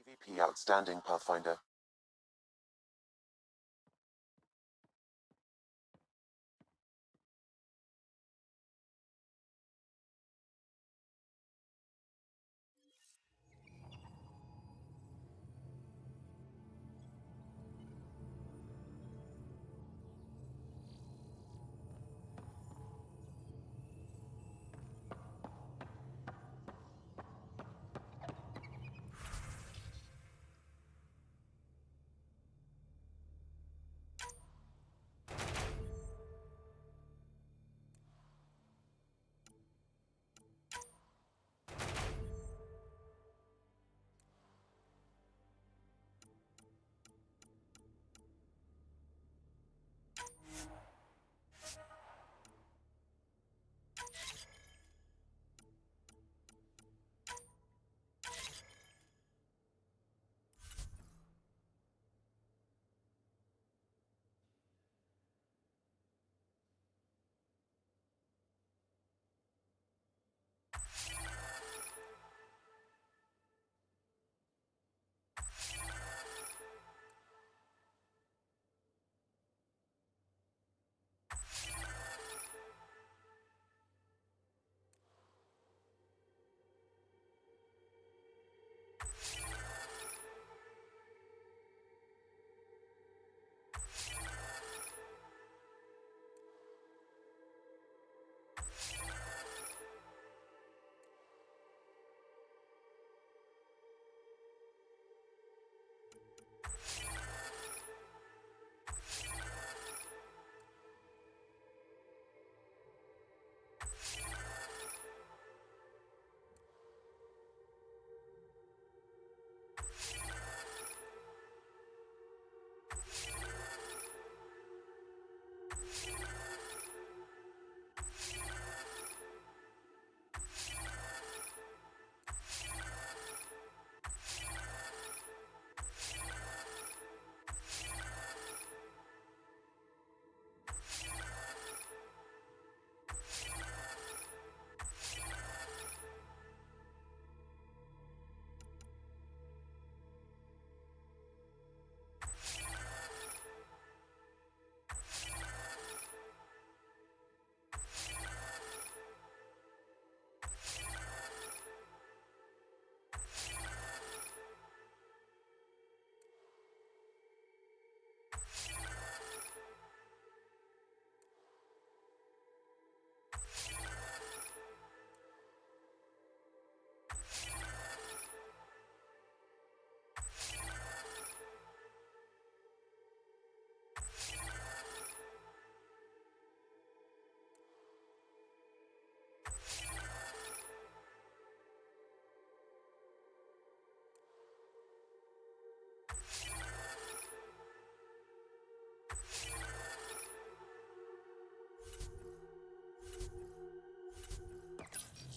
PvP outstanding, Pathfinder.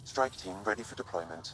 Strike team ready for deployment.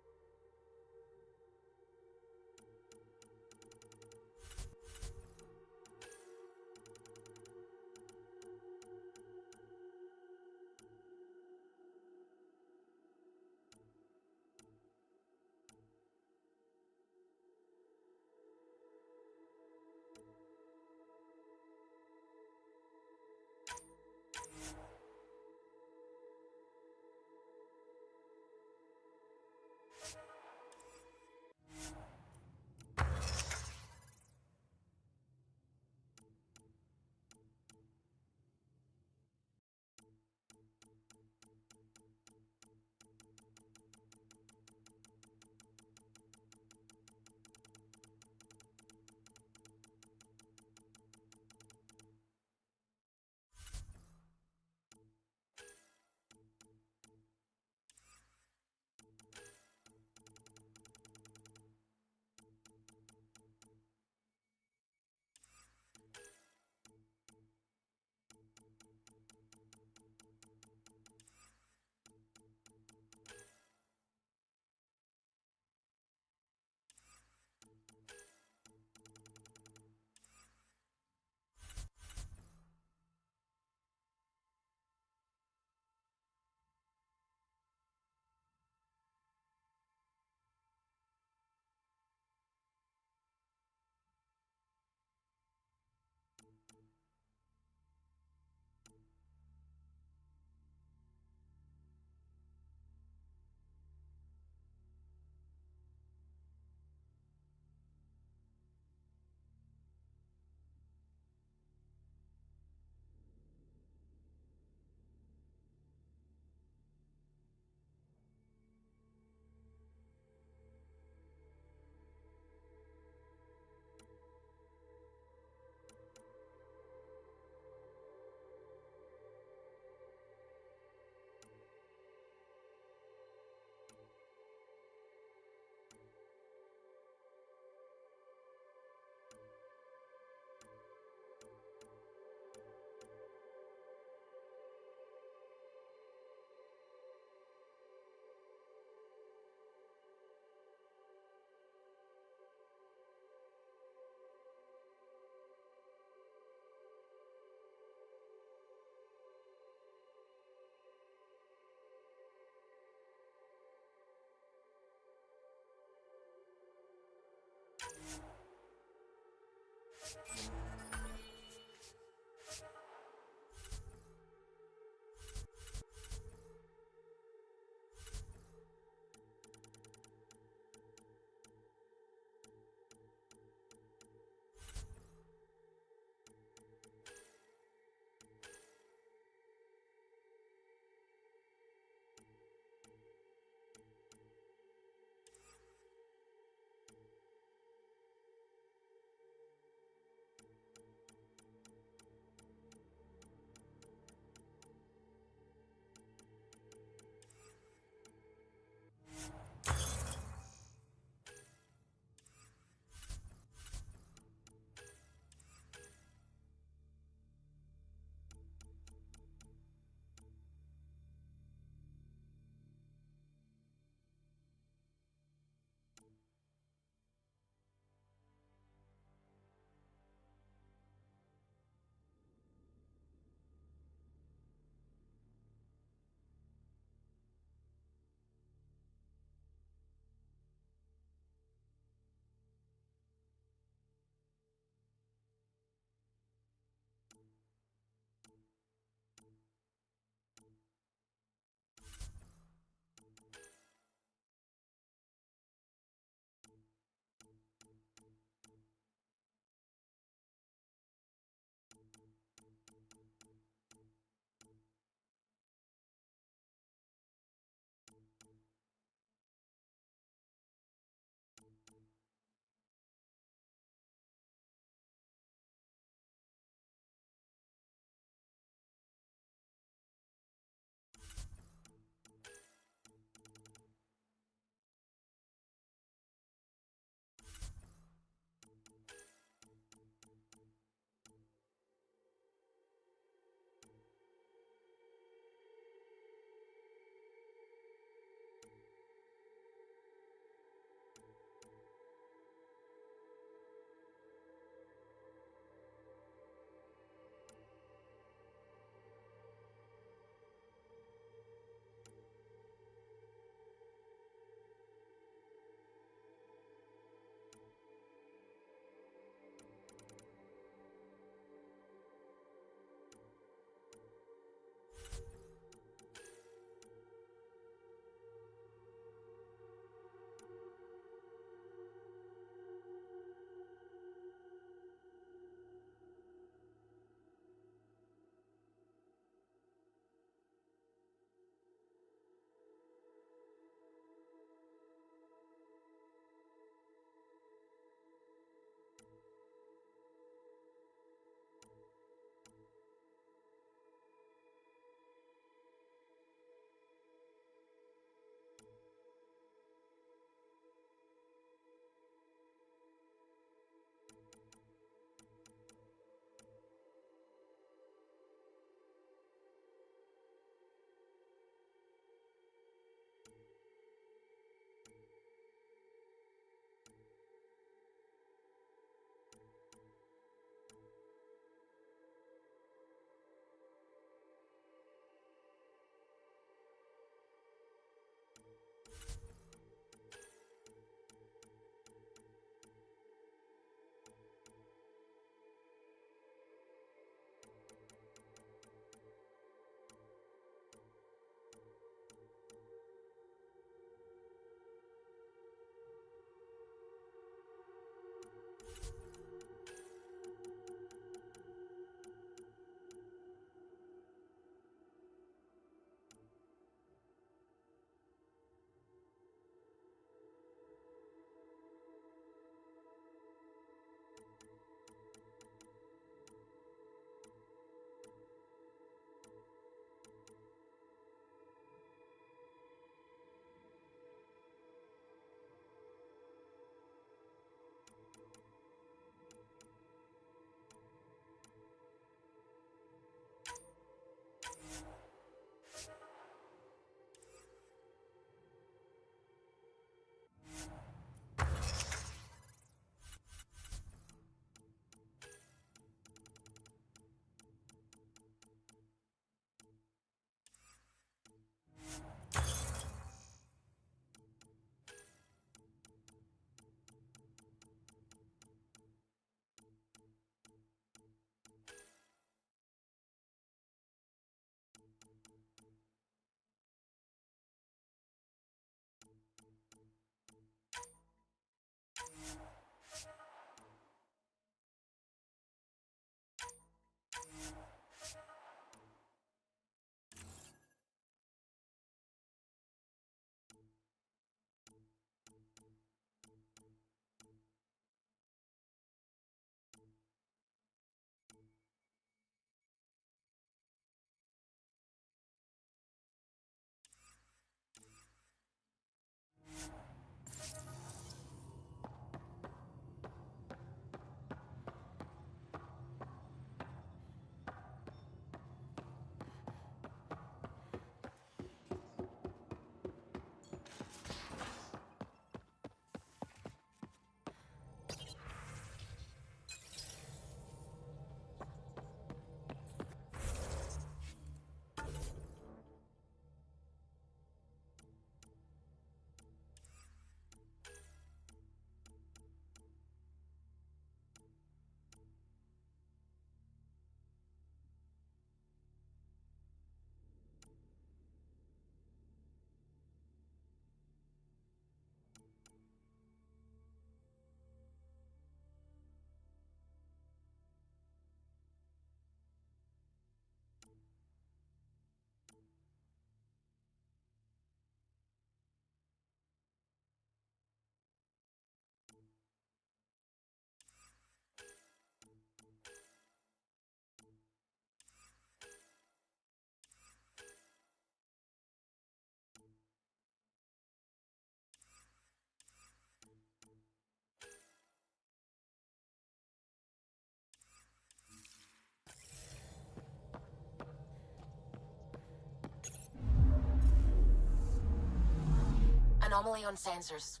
Anomaly on sensors.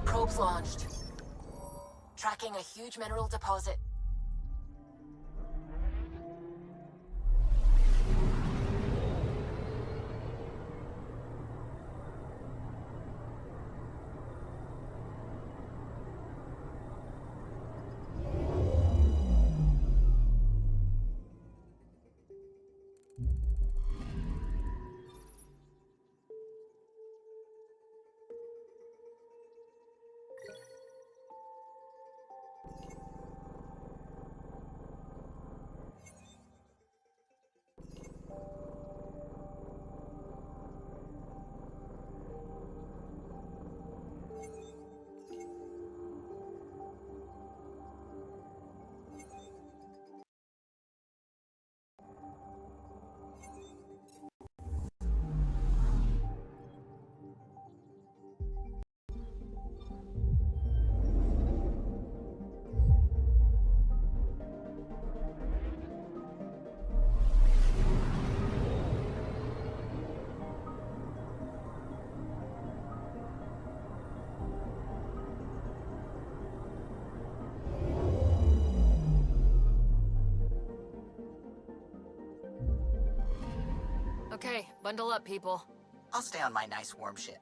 Probes launched. Tracking a huge mineral deposit. Okay, bundle up, people. I'll stay on my nice warm ship.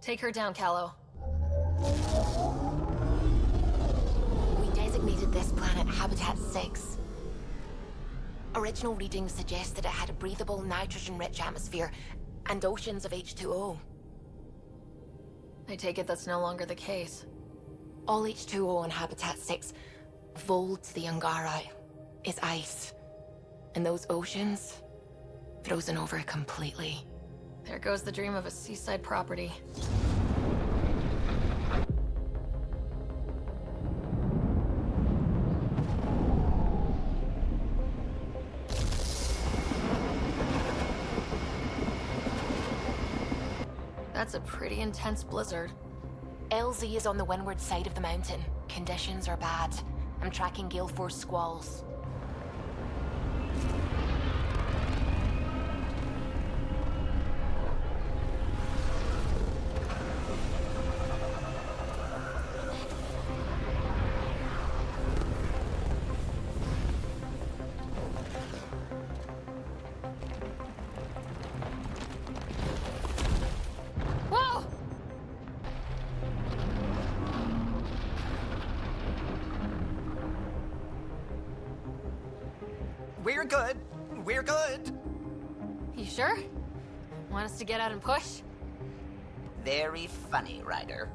Take her down, Callow. We designated this planet Habitat 6. Original readings suggest that it had a breathable, nitrogen-rich atmosphere and oceans of H2O. I take it that's no longer the case. All H2O on Habitat 6, Voeld to the Angara, is ice. And those oceans, frozen over completely. There goes the dream of a seaside property. That's a pretty intense blizzard. LZ is on the windward side of the mountain. Conditions are bad. I'm tracking gale force squalls. We're good. We're good. You sure? Want us to get out and push? Very funny, Ryder.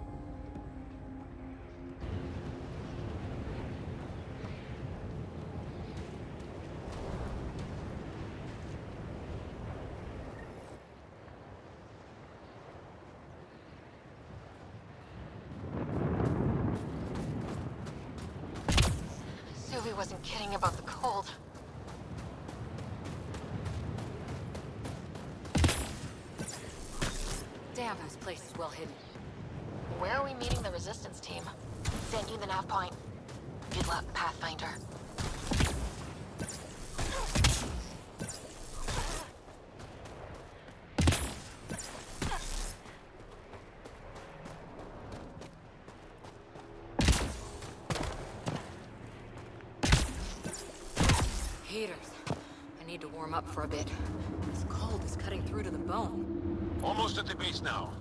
Sylvie wasn't kidding about the cold. Damn, this place is well hidden. Where are we meeting the resistance team? Sent you the nav point. Good luck, Pathfinder. Heaters. I need to warm up for a bit. This cold is cutting through to the bone. Almost at the base now.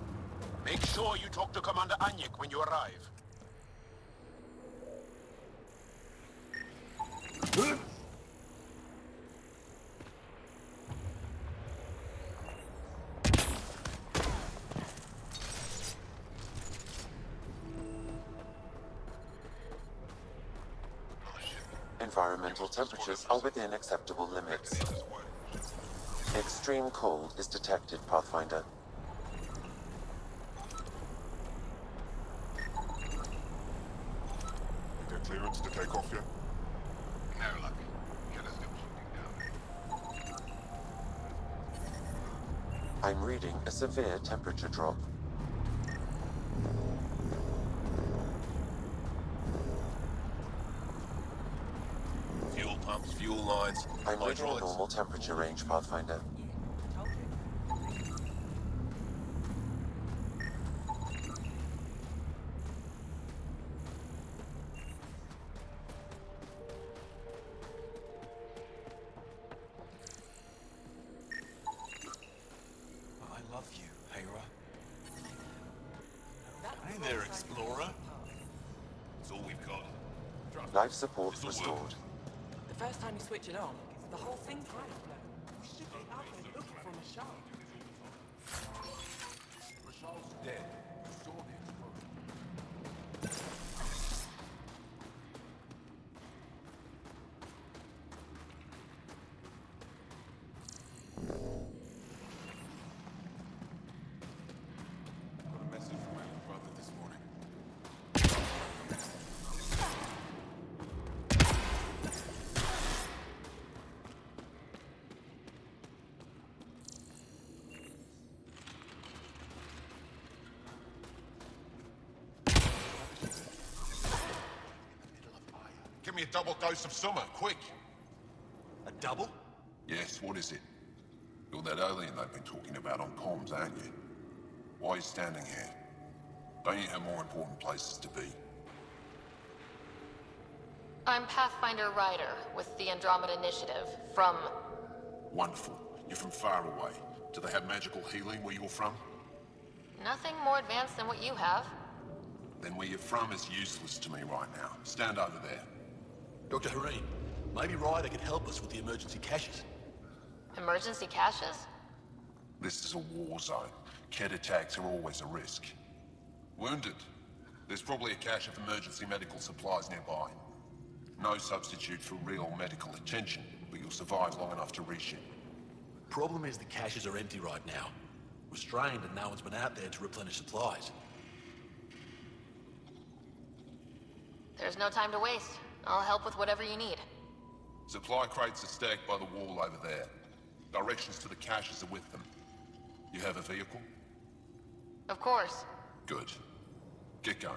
Make sure you talk to Commander Anyek when you arrive. Environmental temperatures are within acceptable limits. Extreme cold is detected, Pathfinder. Get clearance to take off yet? No luck. Killer's still shooting down. I'm reading a severe temperature drop. Fuel pumps, fuel lines, I'm reading a hydraulics. normal temperature range, Pathfinder. I love you, Hera. Hey there, Explorer. That's all we've got. Life support restored. The first time you switch it on, the whole thing's right. We should be out there looking for Michelle. Michelle's dead. You saw the explosion. Got a message from my little brother this morning. Give me a double dose of summer, quick! A double? Yes, what is it? You're that alien they've been talking about on comms, aren't you? Why are you standing here? Don't you have more important places to be? I'm Pathfinder Ryder with the Andromeda Initiative from... Wonderful. You're from far away. Do they have magical healing where you're from? Nothing more advanced than what you have. Then where you're from is useless to me right now. Stand over there. Dr. Hareen, maybe Ryder can help us with the emergency caches. Emergency caches? This is a war zone. Ket attacks are always a risk. Wounded. There's probably a cache of emergency medical supplies nearby. No substitute for real medical attention, but you'll survive long enough to reshoot. Problem is the caches are empty right now. We're strained and no one's been out there to replenish supplies. There's no time to waste. I'll help with whatever you need. Supply crates are stacked by the wall over there. Directions to the caches are with them. You have a vehicle? Of course. Good. Get going.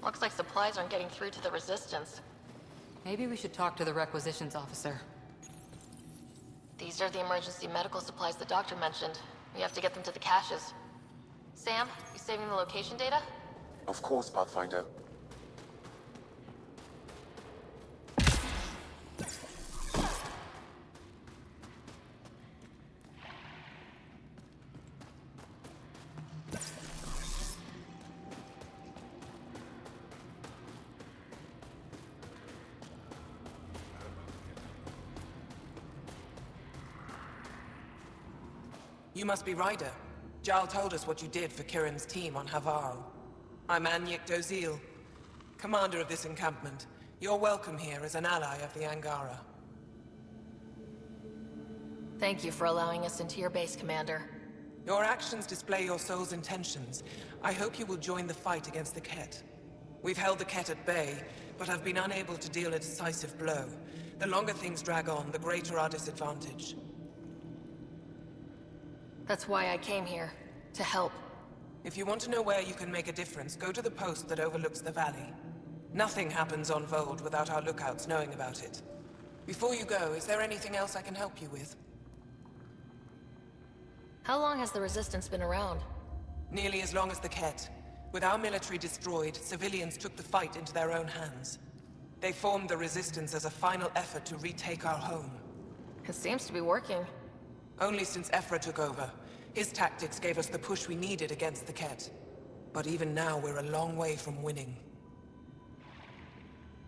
Looks like supplies aren't getting through to the Resistance. Maybe we should talk to the requisitions officer. These are the emergency medical supplies the doctor mentioned. We have to get them to the caches. Sam, you saving the location data? Of course, Pathfinder. You must be Ryder. Jarl told us what you did for Kirin's team on Havarl. I'm Anyek Dozil, commander of this encampment. You're welcome here as an ally of the Angara. Thank you for allowing us into your base, Commander. Your actions display your soul's intentions. I hope you will join the fight against the Ket. We've held the Ket at bay, but have been unable to deal a decisive blow. The longer things drag on, the greater our disadvantage. That's why I came here. To help. If you want to know where you can make a difference, go to the post that overlooks the valley. Nothing happens on Voeld without our lookouts knowing about it. Before you go, is there anything else I can help you with? How long has the Resistance been around? Nearly as long as the Ket. With our military destroyed, civilians took the fight into their own hands. They formed the Resistance as a final effort to retake our home. It seems to be working. Only since Ephra took over. His tactics gave us the push we needed against the Ket. But even now, we're a long way from winning.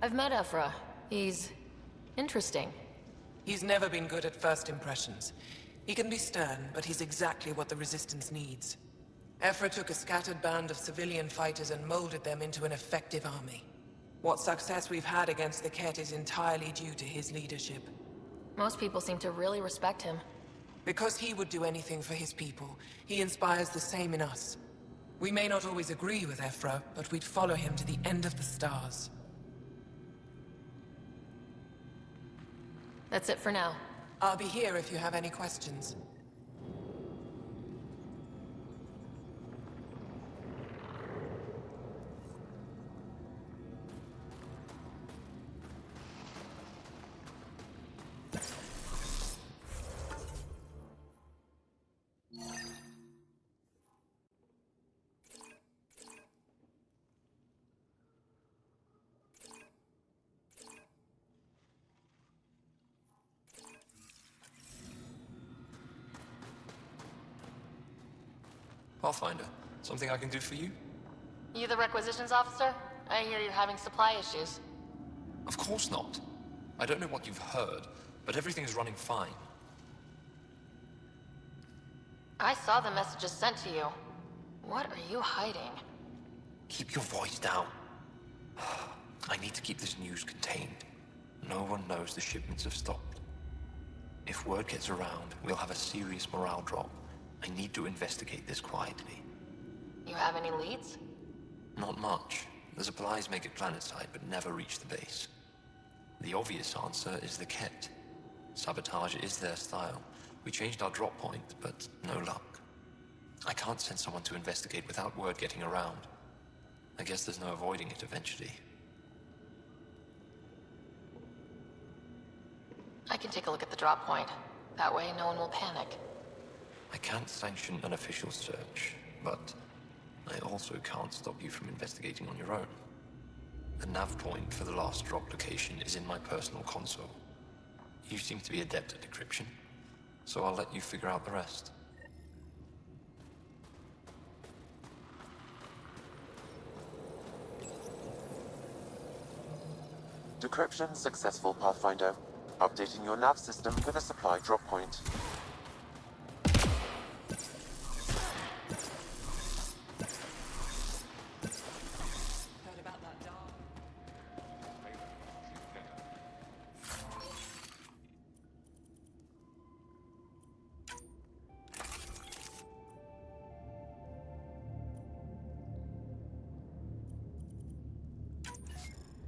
I've met Ephra. He's Interesting. He's never been good at first impressions. He can be stern, but he's exactly what the Resistance needs. Ephra took a scattered band of civilian fighters and molded them into an effective army. What success we've had against the Ket is entirely due to his leadership. Most people seem to really respect him. Because he would do anything for his people, he inspires the same in us. We may not always agree with Ephra, but we'd follow him to the end of the stars. That's it for now. I'll be here if you have any questions. Pathfinder, something I can do for you? You the requisitions officer? I hear you're having supply issues. Of course not. I don't know what you've heard, but everything's running fine. I saw the messages sent to you. What are you hiding? Keep your voice down. I need to keep this news contained. No one knows the shipments have stopped. If word gets around, we'll have a serious morale drop. I need to investigate this quietly. You have any leads? Not much. The supplies make it planetside, but never reach the base. The obvious answer is the Ket. Sabotage is their style. We changed our drop point, but no luck. I can't send someone to investigate without word getting around. I guess there's no avoiding it eventually. I can take a look at the drop point. That way, no one will panic. I can't sanction an official search, but I also can't stop you from investigating on your own. The nav point for the last drop location is in my personal console. You seem to be adept at decryption, so I'll let you figure out the rest. Decryption successful, Pathfinder. Updating your nav system with a supply drop point.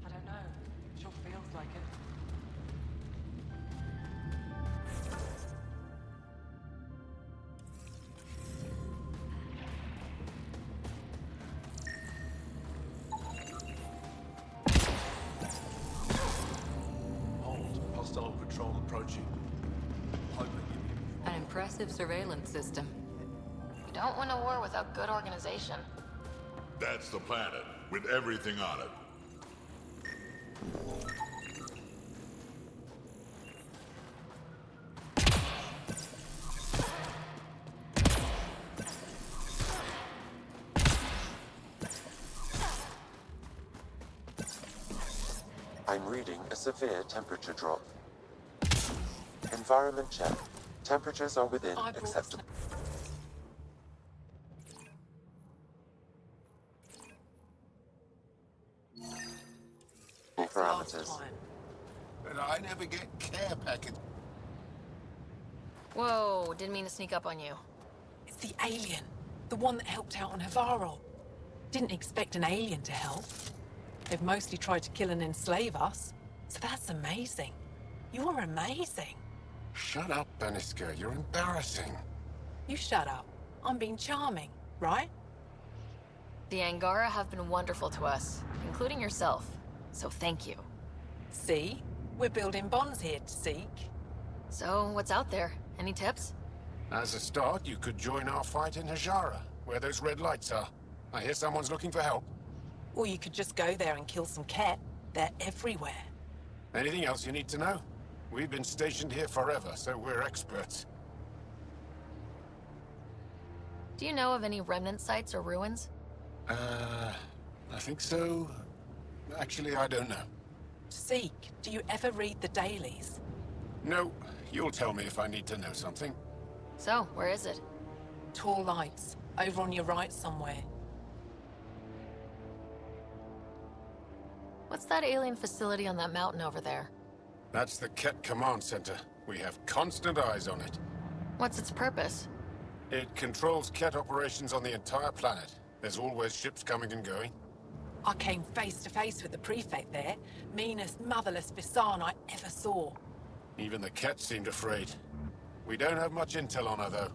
I don't know. Sure feels like it. Hold. Hostile patrol approaching. Hoping you An impressive surveillance system. You don't win a war without good organization. That's the planet, with everything on it. I'm reading a severe temperature drop. Environment check. Temperatures are within acceptable parameters. But I never get care package. Whoa, didn't mean to sneak up on you. It's the alien. The one that helped out on Havarl. Didn't expect an alien to help. They've mostly tried to kill and enslave us. So that's amazing. You're amazing. Shut up, Beniska. You're embarrassing. You shut up. I'm being charming, right? The Angara have been wonderful to us, including yourself. So thank you. See? We're building bonds here to seek. So, what's out there? Any tips? As a start, you could join our fight in Hajara, where those red lights are. I hear someone's looking for help. Or you could just go there and kill some Ket. They're everywhere. Anything else you need to know? We've been stationed here forever, so we're experts. Do you know of any remnant sites or ruins? I think so. Actually, I don't know. Seek, do you ever read the dailies? No, you'll tell me if I need to know something. So, where is it? Tall lights, over on your right somewhere. What's that alien facility on that mountain over there? That's the Ket Command Center. We have constant eyes on it. What's its purpose? It controls Ket operations on the entire planet. There's always ships coming and going. I came face to face with the prefect there. Meanest, motherless Visan I ever saw. Even the Ket seemed afraid. We don't have much intel on her, though.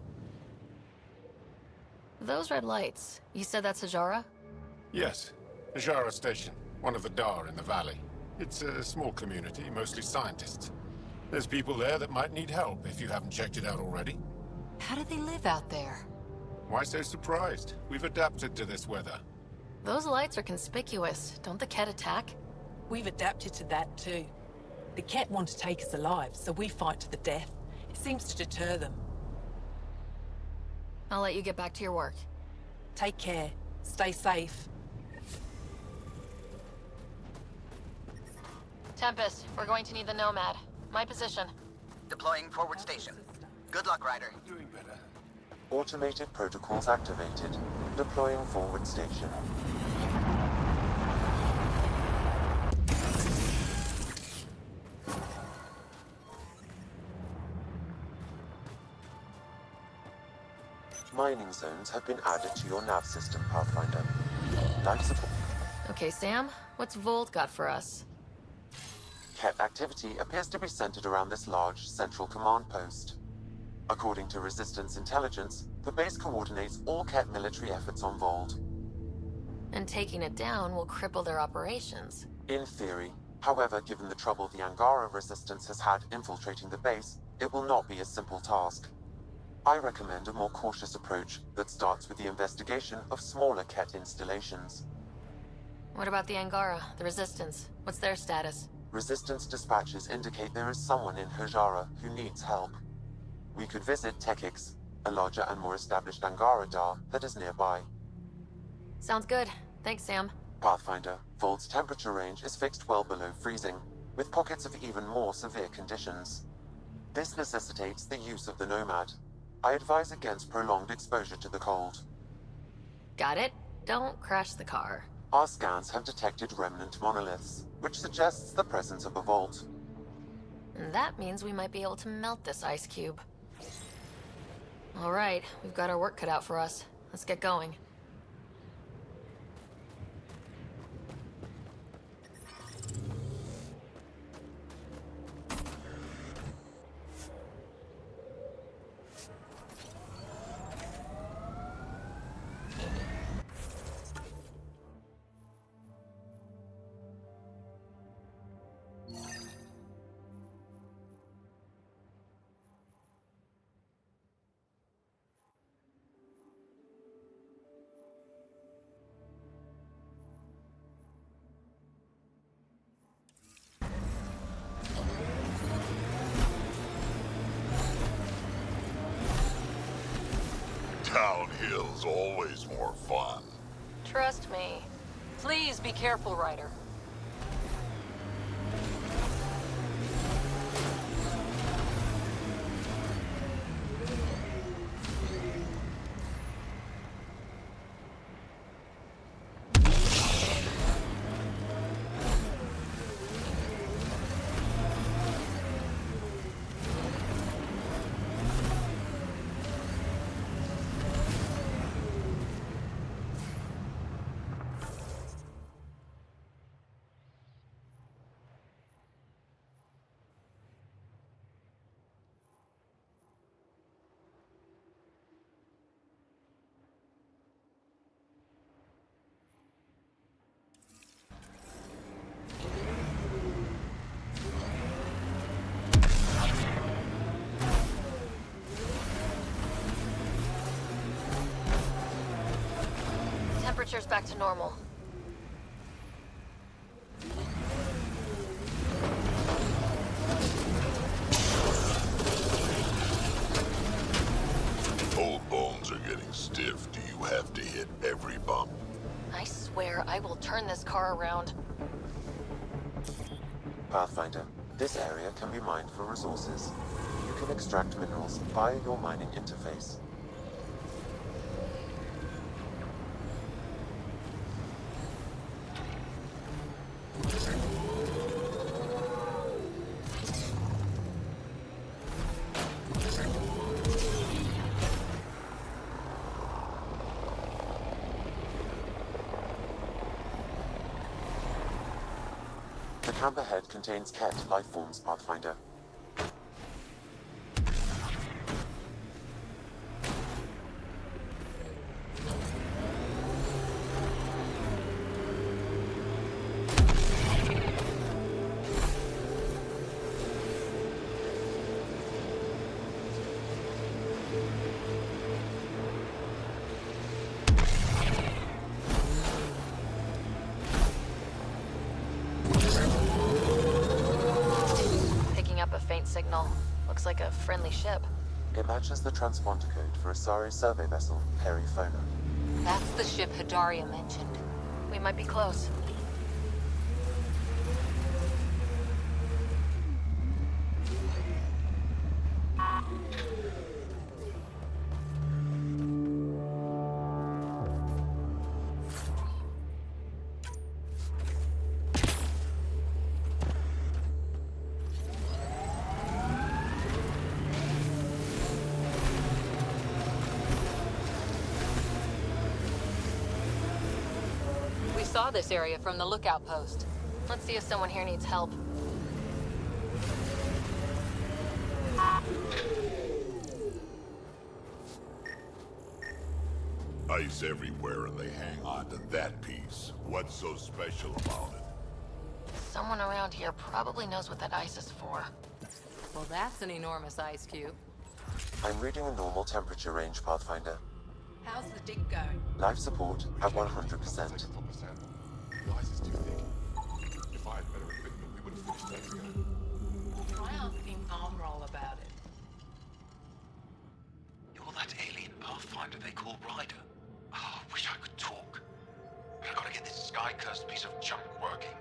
Those red lights, you said that's Hajara? Yes, Ajara Station, one of the Dar in the valley. It's a small community, mostly scientists. There's people there that might need help if you haven't checked it out already. How do they live out there? Why so surprised? We've adapted to this weather. Those lights are conspicuous. Don't the Ket attack? We've adapted to that too. The Ket want to take us alive, so we fight to the death. It seems to deter them. I'll let you get back to your work. Take care. Stay safe. Tempest, we're going to need the Nomad. My position. Deploying forward station. Good luck, Ryder. Doing better. Automated protocols activated. Deploying forward station. Mining zones have been added to your nav system, Pathfinder. Life support. Okay, Sam, what's Voeld got for us? Ket activity appears to be centered around this large central command post. According to Resistance intelligence, the base coordinates all Ket military efforts on Voeld. And taking it down will cripple their operations. In theory. However, given the trouble the Angara Resistance has had infiltrating the base, it will not be a simple task. I recommend a more cautious approach that starts with the investigation of smaller Ket installations. What about the Angara, the Resistance? What's their status? Resistance dispatches indicate there is someone in Hajara who needs help. We could visit Tekix, a larger and more established Angara Dar that is nearby. Sounds good. Thanks, Sam. Pathfinder, Vold's temperature range is fixed well below freezing, with pockets of even more severe conditions. This necessitates the use of the Nomad. I advise against prolonged exposure to the cold. Got it. Don't crash the car. Our scans have detected remnant monoliths, which suggests the presence of a vault. And that means we might be able to melt this ice cube. All right, we've got our work cut out for us. Let's get going. Downhill's always more fun. Trust me. Please be careful, Ryder. Temperature's back to normal. Old bones are getting stiff. Do you have to hit every bump? I swear I will turn this car around. Pathfinder, this area can be mined for resources. You can extract minerals via your mining interface. The camp ahead contains Ket life forms, Pathfinder. Up a faint signal. Looks like a friendly ship. It matches the transponder code for Asari survey vessel, Perifona. That's the ship Hidaria mentioned. We might be close. Saw this area from the lookout post. Let's see if someone here needs help. Ice everywhere and they hang on to that piece. What's so special about it? Someone around here probably knows what that ice is for. Well, that's an enormous ice cube. I'm reading a normal temperature range, Pathfinder. How's the dig going? Life support at 100%. Why is this too thick? If I had better equipment, we would have finished days ago. Try asking Armroll about it. You're that alien Pathfinder they call Ryder. Oh, I wish I could talk. But I gotta get this sky-cursed piece of junk working.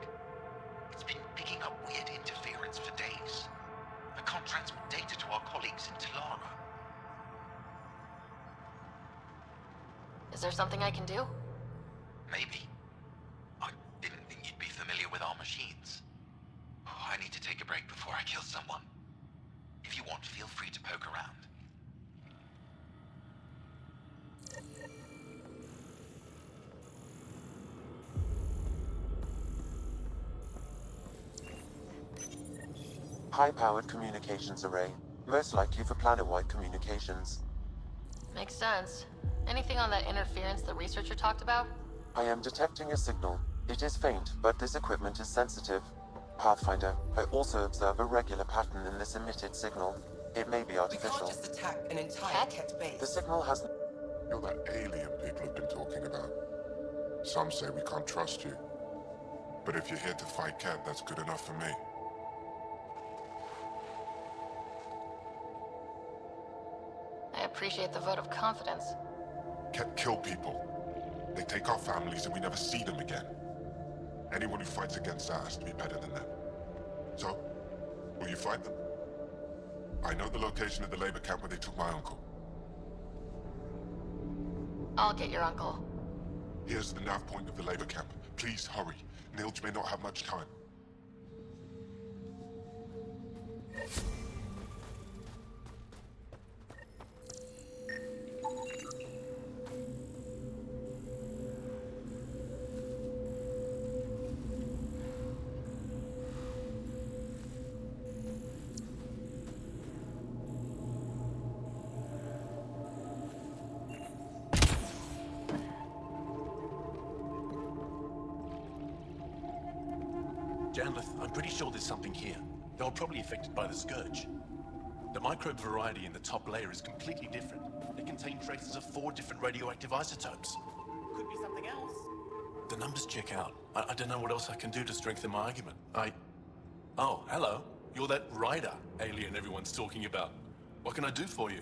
It's been picking up weird interference for days. I can't transmit data to our colleagues in Talara. Is there something I can do? Maybe. I didn't think you'd be familiar with our machines. Oh, I need to take a break before I kill someone. If you want, feel free to poke around. High-powered communications array, most likely for planet-wide communications. Makes sense. Anything on that interference the researcher talked about? I am detecting a signal. It is faint, but this equipment is sensitive. Pathfinder, I also observe a regular pattern in this emitted signal. It may be We artificial. can't just attack an entire Ket base. The signal has... You're that alien people have been talking about. Some say we can't trust you. But if you're here to fight Ket, that's good enough for me. I appreciate the vote of confidence. Ket kill people. They take our families and we never see them again. Anyone who fights against that has to be better than them. So, will you fight them? I know the location of the labor camp where they took my uncle. I'll get your uncle. Here's the nav point of the labor camp. Please hurry. Nilge may not have much time. Janlith, I'm pretty sure there's something here. They were probably affected by the Scourge. The microbe variety in the top layer is completely different. They contain traces of 4 different radioactive isotopes. Could be something else. The numbers check out. I don't know what else I can do to strengthen my argument. Oh, hello. You're that Ryder alien everyone's talking about. What can I do for you?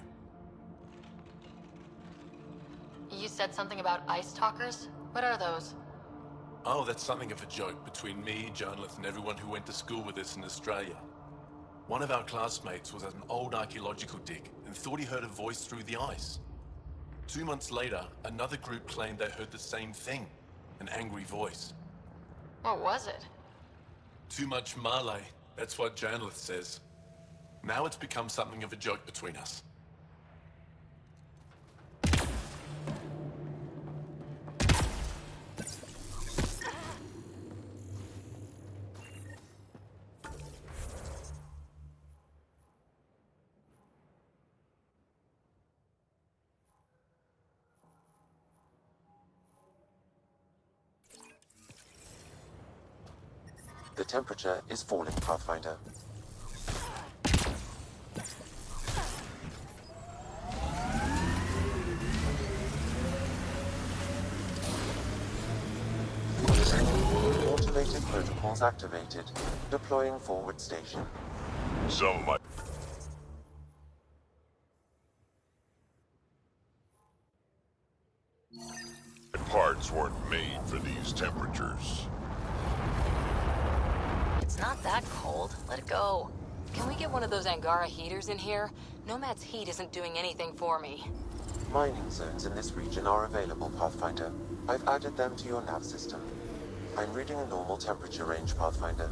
You said something about ice talkers? What are those? Oh, that's something of a joke between me, journalists, and everyone who went to school with us in Australia. One of our classmates was at an old archaeological dig and thought he heard a voice through the ice. 2 months later, another group claimed they heard the same thing, an angry voice. What was it? Too much Malay, that's what journalist says. Now it's become something of a joke between us. The temperature is falling, Pathfinder. Automated protocols activated. Deploying forward station. Some of my... parts weren't made for these temperatures. It's not that cold. Let it go. Can we get one of those Angara heaters in here? Nomad's heat isn't doing anything for me. Mining zones in this region are available, Pathfinder. I've added them to your nav system. I'm reading a normal temperature range, Pathfinder.